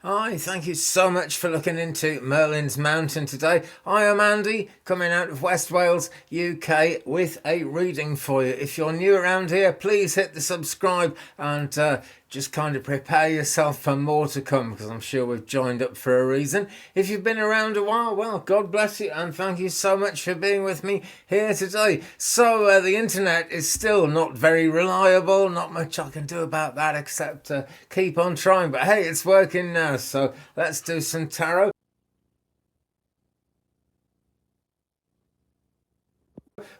Hi, thank you so much for looking into Merlin's Mountain today. I am Andy, coming out of West Wales, UK, with a reading for you. If you're new around here, please hit the subscribe and just kind of prepare yourself for more to come, because I'm sure we've joined up for a reason. If you've been around a while, well, God bless you, and thank you so much for being with me here today. So the internet is still not very reliable, not much I can do about that except keep on trying, but hey, it's working now, so let's do some tarot.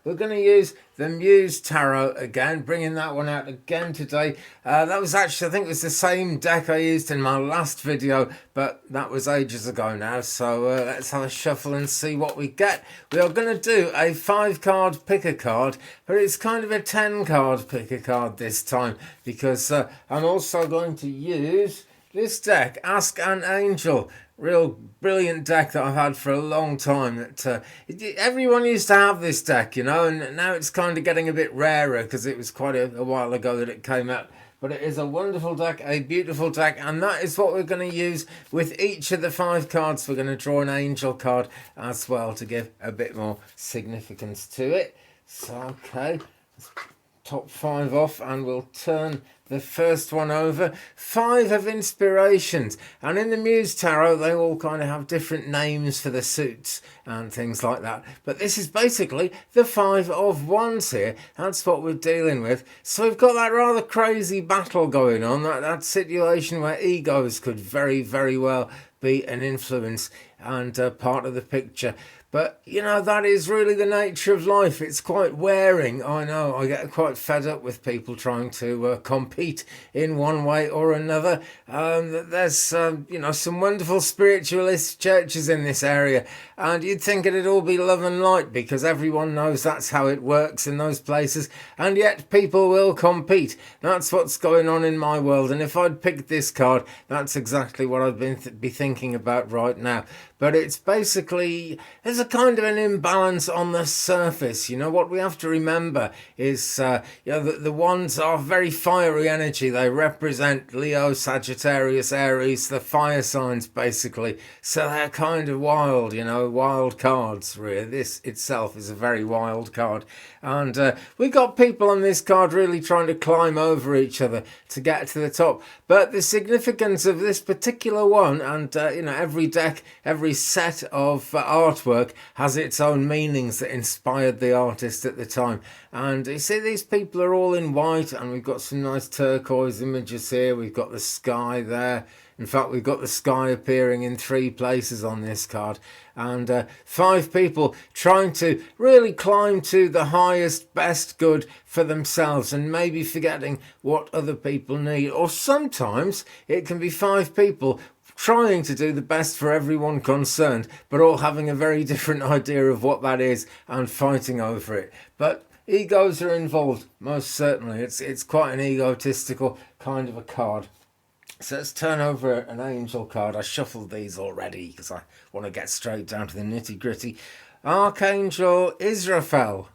We're going to use the MUSE Tarot again, bringing that one out again today. That was actually, I think it was the same deck I used in my last video, but that was ages ago now. So let's have a shuffle and see what we get. We are going to do a 5-card pick a card, but it's kind of a 10-card pick a card this time, because I'm also going to use this deck, Ask an Angel. Real brilliant deck that I've had for a long time. That everyone used to have this deck, you know, and now it's kind of getting a bit rarer because it was quite a while ago that it came out. But it is a wonderful deck, a beautiful deck, and that is what we're going to use with each of the 5 cards. We're going to draw an angel card as well to give a bit more significance to it. So, okay, let's top 5 off, and we'll turn the first one over. 5 of Inspirations, and in the MUSE Tarot they all kind of have different names for the suits and things like that, but this is basically the 5 of Wands here. That's what we're dealing with. So we've got that rather crazy battle going on, that situation where egos could very, very well be an influence and part of the picture. But, you know, that is really the nature of life. It's quite wearing. I know, I get quite fed up with people trying to compete in one way or another. There's, you know, some wonderful spiritualist churches in this area, and you'd think it'd all be love and light because everyone knows that's how it works in those places, and yet people will compete. That's what's going on in my world, and if I'd picked this card, that's exactly what I'd be thinking about right now. But it's basically, there's a kind of an imbalance on the surface. You know, what we have to remember is, you know, the wands are very fiery energy. They represent Leo, Sagittarius, Aries, the fire signs, basically. So they're kind of wild, you know, wild cards, really. This itself is a very wild card. And we got people on this card really trying to climb over each other to get to the top. But the significance of this particular one, and, you know, every deck, every set of artwork has its own meanings that inspired the artist at the time. And you see, these people are all in white, and we've got some nice turquoise images here. We've got the sky there. In fact, we've got the sky appearing in 3 places on this card. And 5 people trying to really climb to the highest, best good for themselves, and maybe forgetting what other people need. Or sometimes it can be 5 people trying to do the best for everyone concerned, but all having a very different idea of what that is and fighting over it. But egos are involved, most certainly. It's quite an egotistical kind of a card. So let's turn over an angel card. I shuffled these already because I want to get straight down to the nitty-gritty. Archangel Israfel.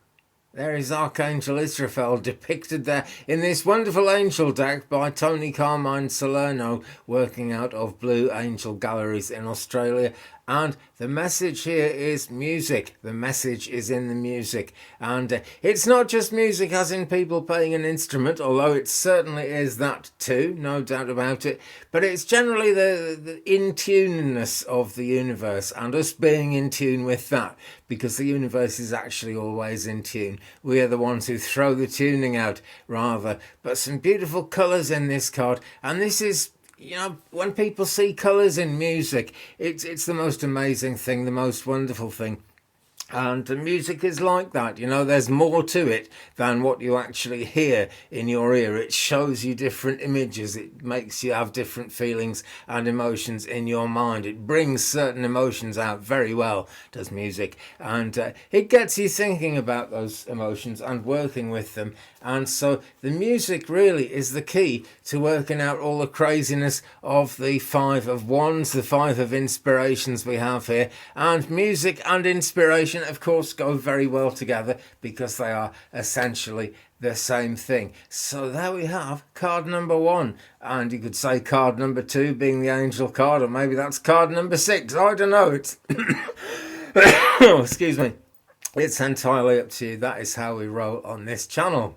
There is Archangel Israfel depicted there in this wonderful angel deck by Tony Carmine Salerno, working out of Blue Angel Galleries in Australia. And the message here is music. The message is in the music. And it's not just music as in people playing an instrument, although it certainly is that too, no doubt about it. But it's generally the in-tuneness of the universe and us being in tune with that, because the universe is actually always in tune. We are the ones who throw the tuning out, rather. But some beautiful colours in this card. And this is, you know, when people see colours in music, it's the most amazing thing, the most wonderful thing. And the music is like that, you know, there's more to it than what you actually hear in your ear. It shows you different images, it makes you have different feelings and emotions in your mind. It brings certain emotions out very well, does music, and it gets you thinking about those emotions and working with them. And so the music really is the key to working out all the craziness of the 5 of Wands, the 5 of Inspirations we have here. And music and inspiration, of course, go very well together because they are essentially the same thing. So there we have card number 1, and you could say card number 2 being the angel card, or maybe that's card number 6. I don't know. It's oh, excuse me. It's entirely up to you. That is how we roll on this channel.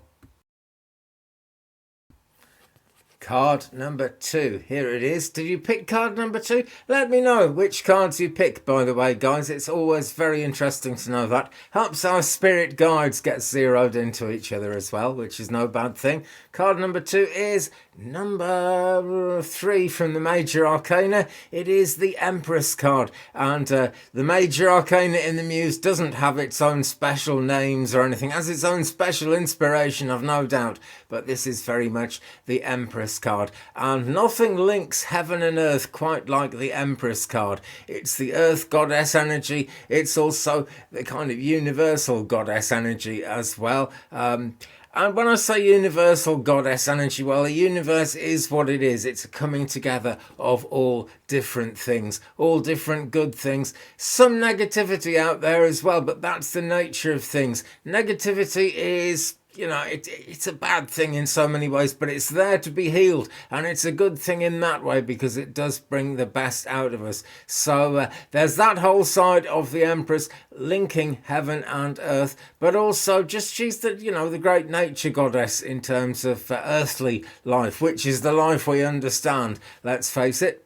Card number 2. Here it is. Did you pick card number 2? Let me know which cards you pick, by the way, guys. It's always very interesting to know that. Helps our spirit guides get zeroed into each other as well, which is no bad thing. Card number 2 is number 3 from the Major Arcana. It is the Empress card, and the Major Arcana in the Muse doesn't have its own special names or anything. It has its own special inspiration, I've no doubt, but this is very much the Empress card, and nothing links heaven and earth quite like the Empress card. It's the earth goddess energy. It's also the kind of universal goddess energy as well. And when I say universal goddess energy, well, the universe is what it is. It's a coming together of all different things, all different good things. Some negativity out there as well, but that's the nature of things. Negativity is, you know, it's a bad thing in so many ways, but it's there to be healed, and it's a good thing in that way because it does bring the best out of us. So there's that whole side of the Empress linking heaven and earth, but also just she's the, you know, the great nature goddess in terms of earthly life, which is the life we understand, let's face it.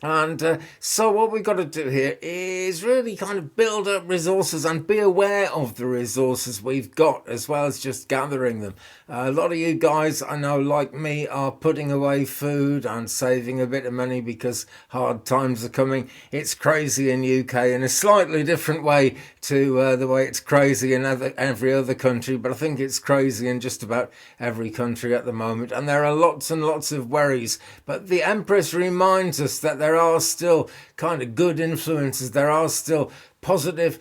And so what we've got to do here is really kind of build up resources and be aware of the resources we've got, as well as just gathering them. A lot of you guys, I know, like me, are putting away food and saving a bit of money because hard times are coming. It's crazy in UK in a slightly different way to the way it's crazy in every other country, but I think it's crazy in just about every country at the moment, and there are lots and lots of worries. But the Empress reminds us that there are still kind of good influences, there are still positive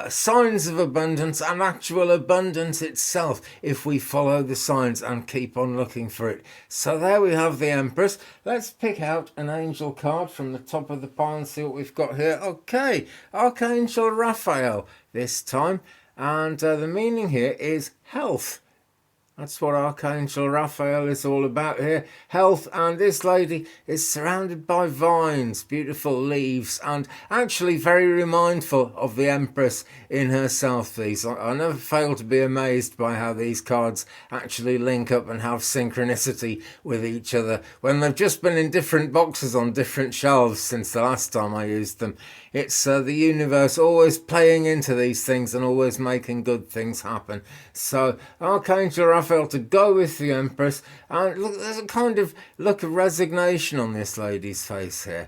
signs of abundance and actual abundance itself if we follow the signs and keep on looking for it. So there we have the Empress. Let's pick out an angel card from the top of the pile and see what we've got here. Okay, Archangel Raphael this time, and the meaning here is health. That's what Archangel Raphael is all about here. Health, and this lady is surrounded by vines, beautiful leaves, and actually very remindful of the Empress in herself. These, I never fail to be amazed by how these cards actually link up and have synchronicity with each other when they've just been in different boxes on different shelves since the last time I used them. It's the universe always playing into these things and always making good things happen. So Archangel Raphael to go with the Empress, and look, there's a kind of look of resignation on this lady's face here,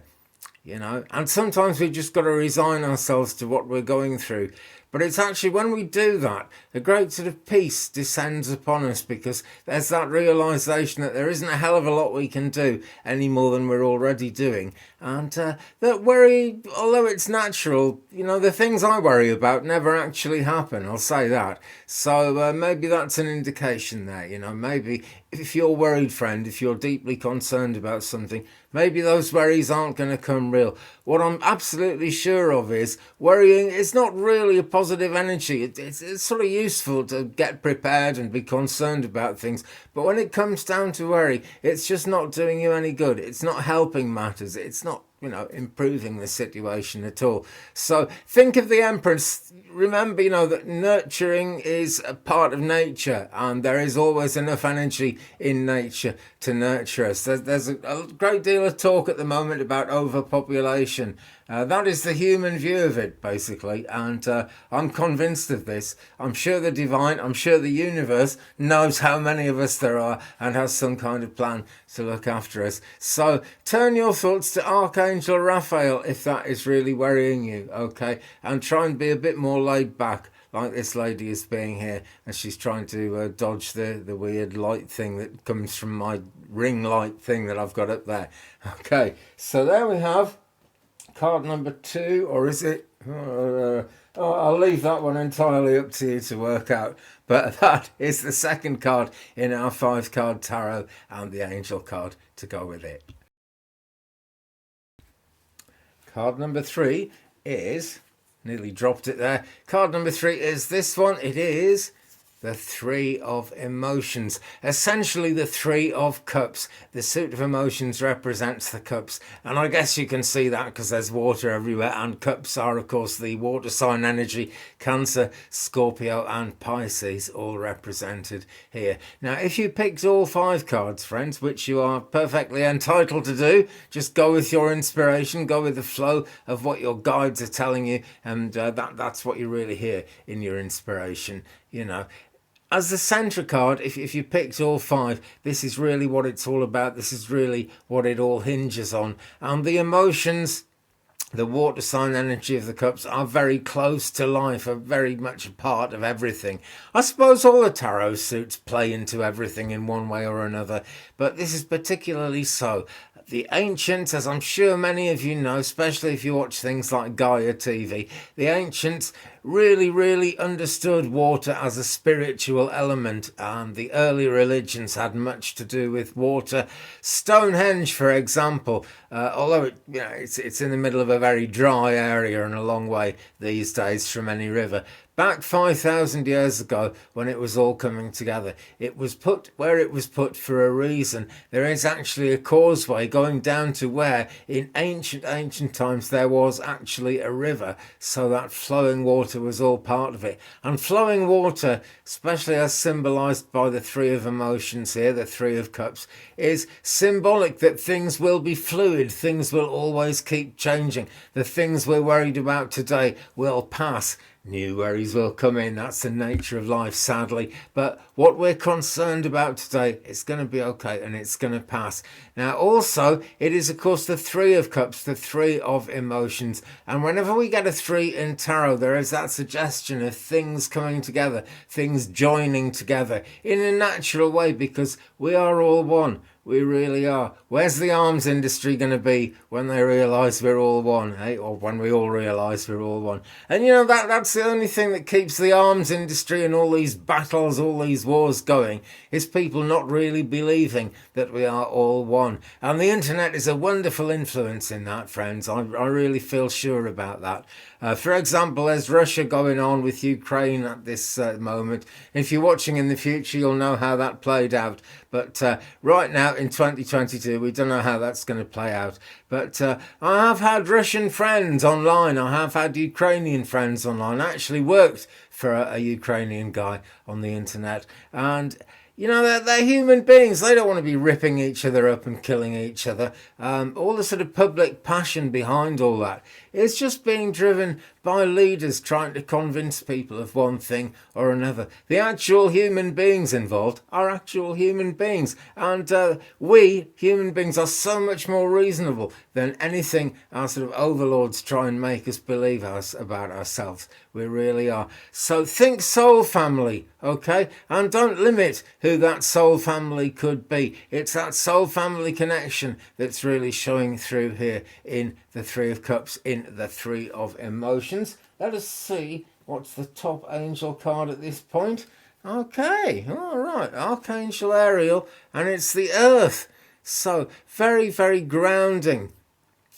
you know, and sometimes we just got to resign ourselves to what we're going through. But it's actually when we do that, a great sort of peace descends upon us, because there's that realisation that there isn't a hell of a lot we can do any more than we're already doing. And that worry, although it's natural, you know, the things I worry about never actually happen, I'll say that. So maybe that's an indication there, you know, maybe if you're worried, friend, if you're deeply concerned about something, maybe those worries aren't going to come real. What I'm absolutely sure of is worrying is not really a positive energy. It's sort of useful to get prepared and be concerned about things. But when it comes down to worry, it's just not doing you any good. It's not helping matters. It's not, you know, improving the situation at all. So think of the Empress. Remember, you know, that nurturing is a part of nature, and there is always enough energy in nature to nurture us. There's a great deal of talk at the moment about overpopulation. That is the human view of it, basically, and I'm convinced of this. I'm sure the divine, I'm sure the universe knows how many of us there are and has some kind of plan to look after us. So turn your thoughts to Archangel Raphael if that is really worrying you, okay? And try and be a bit more laid back, like this lady is being here, and she's trying to dodge the weird light thing that comes from my ring light thing that I've got up there. Okay, so there we have card number 2, or is it? I'll leave that one entirely up to you to work out. But that is the second card in our 5-card tarot, and the angel card to go with it. Card number 3 is, nearly dropped it there. Card number 3 is this one. It is the three of emotions, essentially the three of cups. The suit of emotions represents the cups, and I guess you can see that because there's water everywhere, and cups are of course the water sign energy, Cancer, Scorpio and Pisces, all represented here. Now if you picked all 5 cards, friends, which you are perfectly entitled to do, just go with your inspiration, go with the flow of what your guides are telling you, and that's what you really hear in your inspiration, you know. As the centre card, if you picked all 5, this is really what it's all about. This is really what it all hinges on. And the emotions, the water sign energy of the cups, are very close to life, are very much a part of everything. I suppose all the tarot suits play into everything in one way or another, but this is particularly so. The ancients, as I'm sure many of you know, especially if you watch things like Gaia TV, the ancients really understood water as a spiritual element, and the early religions had much to do with water. Stonehenge, for example, although it's in the middle of a very dry area and a long way these days from any river, back 5,000 years ago, when it was all coming together, it was put where it was put for a reason. There is actually a causeway going down to where in ancient times there was actually a river, so that flowing water was all part of it. And flowing water, especially as symbolized by the 3 of emotions here, the 3 of cups, is symbolic that things will be fluid, things will always keep changing. The things we're worried about today will pass. New worries will come in, that's the nature of life, sadly, but what we're concerned about today, it's going to be okay and it's going to pass. Now also, it is of course the 3 of cups, the 3 of emotions, and whenever we get a 3 in tarot, there is that suggestion of things coming together, things joining together in a natural way, because we are all one. We really are. Where's the arms industry going to be when they realise we're all one, eh? Or when we all realise we're all one? And you know, that's the only thing that keeps the arms industry and all these battles, all these wars going, is people not really believing that we are all one. And the internet is a wonderful influence in that, friends. I really feel sure about that. For example, there's Russia going on with Ukraine at this moment. If you're watching in the future, you'll know how that played out. But right now, in 2022, we don't know how that's going to play out. But I have had Russian friends online. I have had Ukrainian friends online. I actually worked for a Ukrainian guy on the internet. And you know, they're human beings. They don't want to be ripping each other up and killing each other. All the sort of public passion behind all that is just being driven by leaders trying to convince people of one thing or another. The actual human beings involved are actual human beings. And we, human beings, are so much more reasonable than anything our sort of overlords try and make us believe about ourselves. We really are. So think soul family, okay? And don't limit who that soul family could be. It's that soul family connection that's really showing through here in the 3 of Cups, in the 3 of Emotions. Let us see what's the top angel card at this point. Okay, all right, Archangel Ariel, and it's the Earth. So very grounding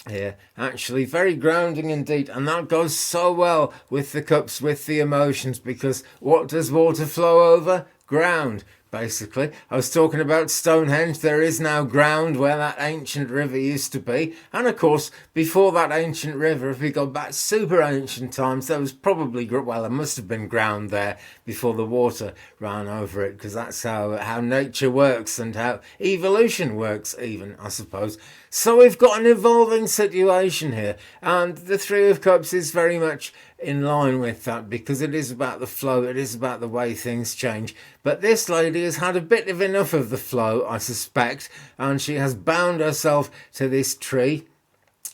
here, actually very grounding indeed, and that goes so well with the cups, with the emotions, because what does water flow over? Ground, basically. I was talking about Stonehenge. There is now ground where that ancient river used to be, and of course before that ancient river, if we go back super ancient times, there was probably, well, there must have been ground there before the water ran over it, because that's how nature works and how evolution works even, I suppose. So we've got an evolving situation here, and the 3 of Cups is very much in line with that, because it is about the flow, it is about the way things change. But this lady has had a bit of enough of the flow, I suspect, and she has bound herself to this tree,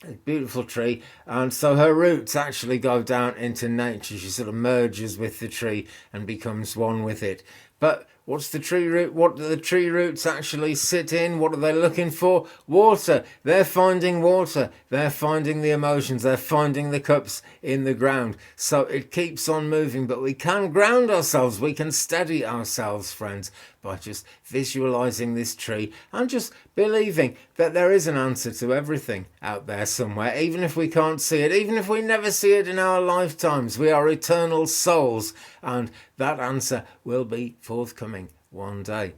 a beautiful tree, and so her roots actually go down into nature. She sort of merges with the tree and becomes one with it. But what's the tree root? What do the tree roots actually sit in? What are they looking for? Water. They're finding water. They're finding the emotions. They're finding the cups in the ground. So it keeps on moving, but we can ground ourselves. We can steady ourselves, friends, by just visualizing this tree and just believing that there is an answer to everything out there somewhere, even if we can't see it, even if we never see it in our lifetimes. We are eternal souls, and that answer will be forthcoming one day.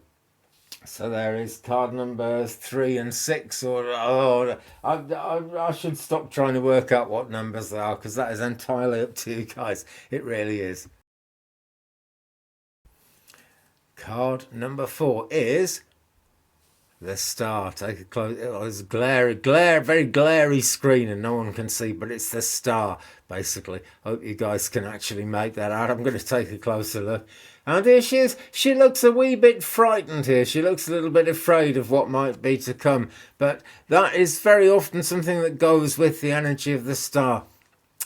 So there is card numbers 3 and 6, I should stop trying to work out what numbers they are, because that is entirely up to you guys. It really is. Card number 4 is the star. Take a close. It's very glary screen, and no one can see, but it's the star. Basically, hope you guys can actually make that out. I'm going to take a closer look. And here she is. She looks a wee bit frightened here. She looks a little bit afraid of what might be to come. But that is very often something that goes with the energy of the star.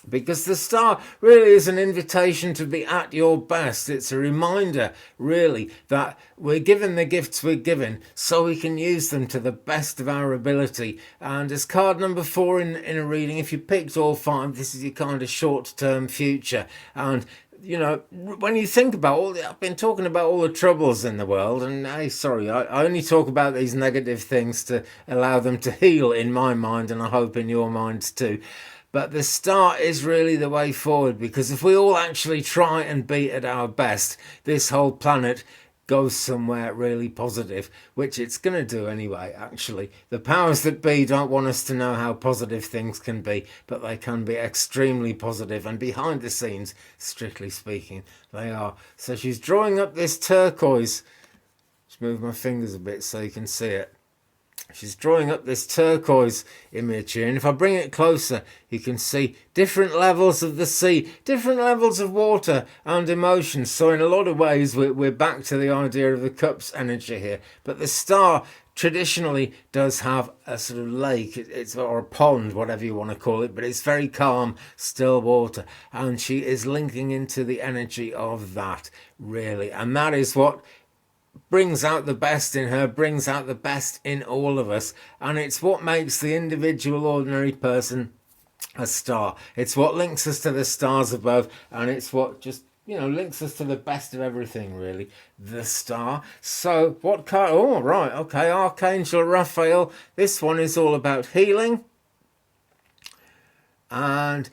Because the star really is an invitation to be at your best. It's a reminder, really, that we're given the gifts we're given so we can use them to the best of our ability. And as card number 4 in a reading, if you picked all 5, this is your kind of short-term future. And you know, when you think about I've been talking about all the troubles in the world, and I only talk about these negative things to allow them to heal in my mind, and I hope in your minds too. But the star is really the way forward, because if we all actually try and be at our best, this whole planet goes somewhere really positive, which it's going to do anyway, actually. The powers that be don't want us to know how positive things can be, but they can be extremely positive, and behind the scenes, strictly speaking, they are. So she's drawing up this turquoise. Just move my fingers a bit so you can see it. She's drawing up this turquoise image here, and if I bring it closer, you can see different levels of the sea, different levels of water and emotions. So in a lot of ways, we're back to the idea of the cups energy here. But the star traditionally does have a sort of lake, or a pond, whatever you want to call it, but it's very calm, still water, and she is linking into the energy of that, really. And that is what brings out the best in her, brings out the best in all of us, and it's what makes the individual ordinary person a star. It's what links us to the stars above, and it's what just, you know, links us to the best of everything, really, the star. So what card? Oh, right, okay, Archangel Raphael. This one is all about healing, and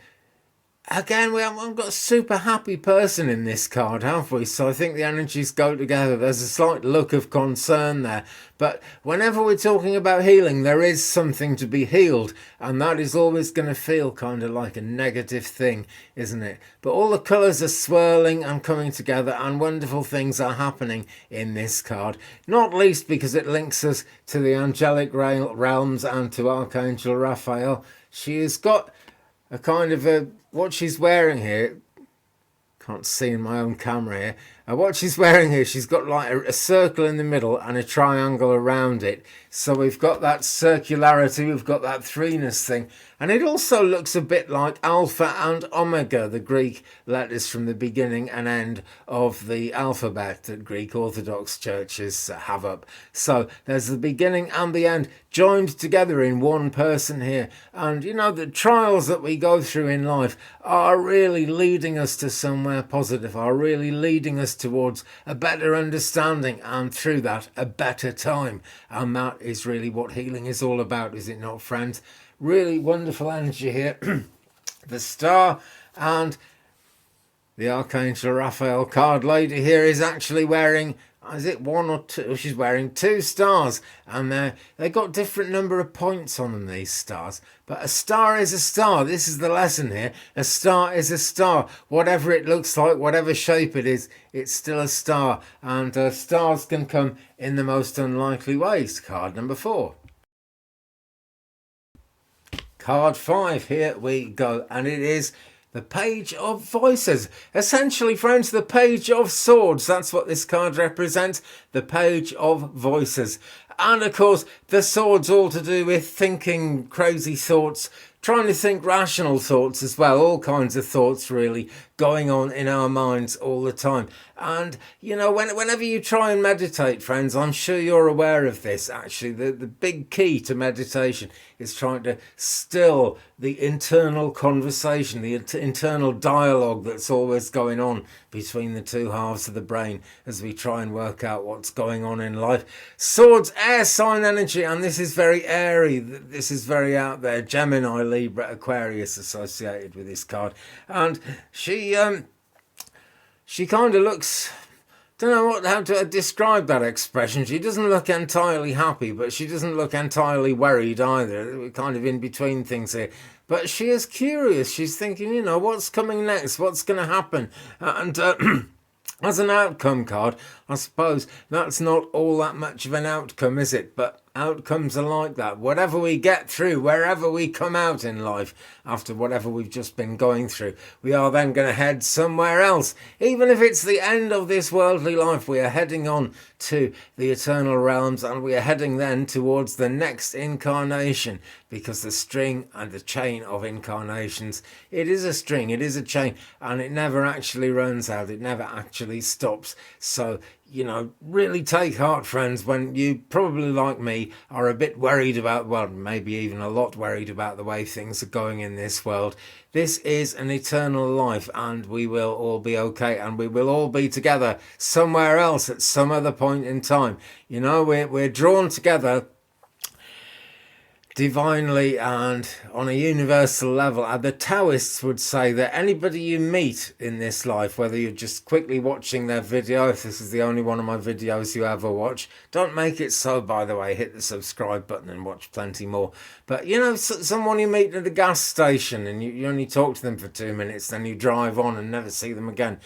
again, we haven't got a super happy person in this card, have we? So I think the energies go together. There's a slight look of concern there. But whenever we're talking about healing, there is something to be healed. And that is always going to feel kind of like a negative thing, isn't it? But all the colours are swirling and coming together, and wonderful things are happening in this card. Not least because it links us to the angelic realms and to Archangel Raphael. She has got a kind of what she's wearing here, can't see in my own camera here, what she's wearing here, she's got like a circle in the middle and a triangle around it. So we've got that circularity, we've got that threeness thing, and it also looks a bit like Alpha and Omega, the Greek letters from the beginning and end of the alphabet that Greek Orthodox churches have up. So there's the beginning and the end joined together in one person here. And you know, the trials that we go through in life are really leading us to somewhere positive, are really leading us towards a better understanding, and through that a better time. And that is really what healing is all about, is it not, friends? Really wonderful energy here. The star and the Archangel Raphael card lady here is actually wearing, is it 1 or 2? She's wearing 2 stars, and they got different number of points on them, these stars. But a star is a star. This is the lesson here. A star is a star. Whatever it looks like, whatever shape it is, it's still a star. And stars can come in the most unlikely ways. Card number 4. Card 5, here we go, and it is the Page of Voices. Essentially, friends, the Page of Swords. That's what this card represents, the Page of Voices. And of course, the sword's all to do with thinking crazy thoughts, trying to think rational thoughts as well, all kinds of thoughts really going on in our minds all the time. And you know, whenever you try and meditate, friends, I'm sure you're aware of this actually, the big key to meditation is trying to still the internal conversation, the internal dialogue that's always going on between the two halves of the brain as we try and work out what's going on in life. Swords, air sign energy, and this is very airy, this is very out there. Gemini, Libra, Aquarius associated with this card. And she kind of looks, don't know how to describe that expression. She doesn't look entirely happy, but she doesn't look entirely worried either. We're kind of in between things here. But she is curious. She's thinking, you know, what's coming next? What's going to happen? And as an outcome card, I suppose that's not all that much of an outcome, is it? But outcomes are like that. Whatever we get through, wherever we come out in life, after whatever we've just been going through, we are then going to head somewhere else. Even if it's the end of this worldly life, we are heading on to the eternal realms, and we are heading then towards the next incarnation, because the string and the chain of incarnations, it is a string, it is a chain, and it never actually runs out, it never actually stops. So, you know, really take heart, friends, when you, probably like me, are a bit worried about, well, maybe even a lot worried about the way things are going in this world. This is an eternal life, and we will all be okay, and we will all be together somewhere else at some other point in time. You know, we're drawn together divinely and on a universal level. And the Taoists would say that anybody you meet in this life, whether you're just quickly watching their video, if this is the only one of my videos you ever watch, don't make it so, by the way, hit the subscribe button and watch plenty more. But you know, someone you meet at a gas station and you only talk to them for 2 minutes, then you drive on and never see them again.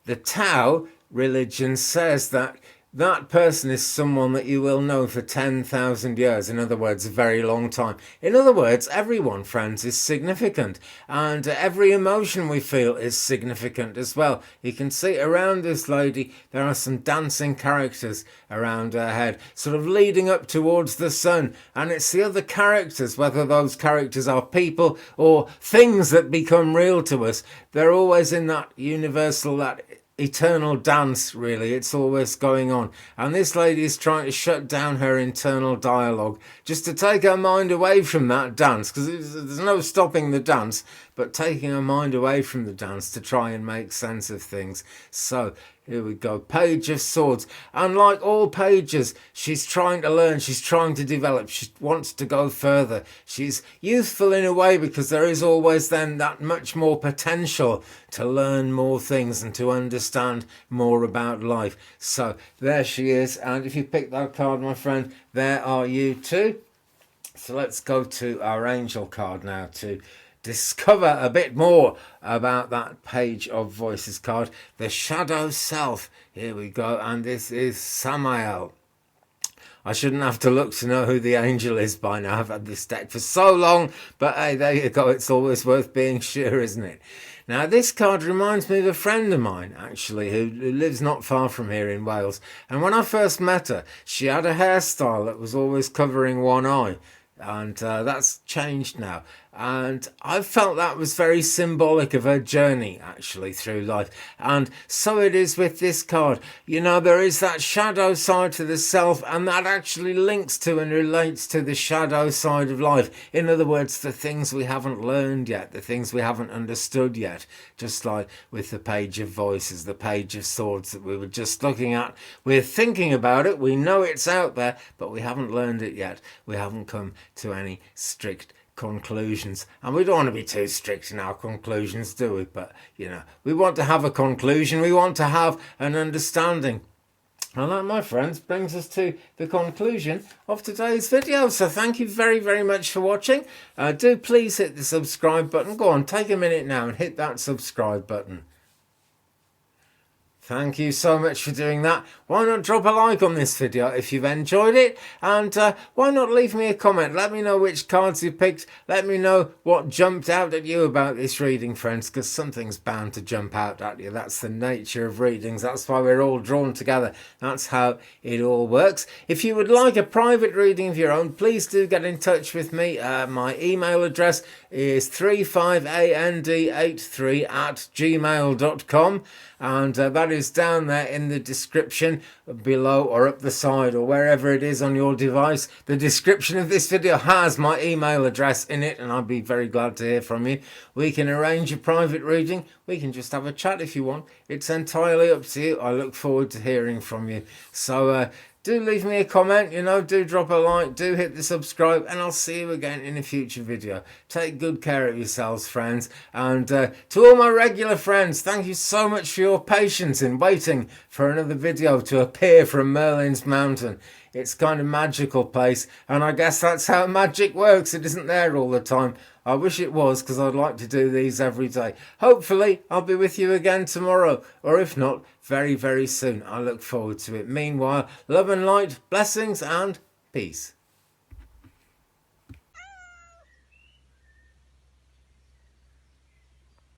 The Tao religion says that that person is someone that you will know for 10,000 years. In other words, a very long time. In other words, everyone, friends, is significant. And every emotion we feel is significant as well. You can see around this lady, there are some dancing characters around her head, sort of leading up towards the sun. And it's the other characters, whether those characters are people or things that become real to us. They're always in that universal, that eternal dance, really. It's always going on, and this lady is trying to shut down her internal dialogue just to take her mind away from that dance, because there's no stopping the dance, but taking her mind away from the dance to try and make sense of things. So here we go, Page of Swords, and like all pages, she's trying to learn, she's trying to develop, she wants to go further. She's youthful in a way, because there is always then that much more potential to learn more things and to understand more about life. So there she is, and if you pick that card, my friend, there are you too. So let's go to our angel card now to discover a bit more about that Page of Voices card, the Shadow Self. Here we go, and this is Samael. I shouldn't have to look to know who the angel is by now. I've had this deck for so long, but hey, there you go. It's always worth being sure, isn't it? Now, this card reminds me of a friend of mine, actually, who lives not far from here in Wales. And when I first met her, she had a hairstyle that was always covering one eye. And that's changed now, and I felt that was very symbolic of her journey actually through life. And so it is with this card. You know, there is that shadow side to the self, and that actually links to and relates to the shadow side of life. In other words, the things we haven't learned yet, the things we haven't understood yet, just like with the Page of Voices, the Page of Swords that we were just looking at. We're thinking about it, we know it's out there, but we haven't learned it yet. We haven't come to any strict conclusions, and we don't want to be too strict in our conclusions, do we? But you know, we want to have a conclusion, we want to have an understanding. And that, my friends, brings us to the conclusion of today's video. So thank you very, very much for watching. Do please hit the subscribe button. Go on, take a minute now and hit that subscribe button. Thank you so much for doing that. why not drop a like on this video if you've enjoyed it, and why not leave me a comment. Let me know which cards you picked. Let me know what jumped out at you about this reading, friends, because something's bound to jump out at you. That's the nature of readings. That's why we're all drawn together. That's how it all works. If you would like a private reading of your own, please do get in touch with me. My email address is 35and83@gmail.com, and that is down there in the description below or up the side or wherever it is on your device. The description of this video has my email address in it, and I'd be very glad to hear from you. We can arrange a private reading. We can just have a chat if you want. It's entirely up to you. I look forward to hearing from you. So do leave me a comment, do drop a like, do hit the subscribe, and I'll see you again in a future video. Take good care of yourselves, friends. And to all my regular friends, thank you so much for your patience in waiting for another video to appear from Merlin's Mountain. It's kind of magical place, and I guess that's how magic works. It isn't there all the time. I wish it was, because I'd like to do these every day. Hopefully, I'll be with you again tomorrow, or if not, very, very soon. I look forward to it. Meanwhile, love and light, blessings and peace.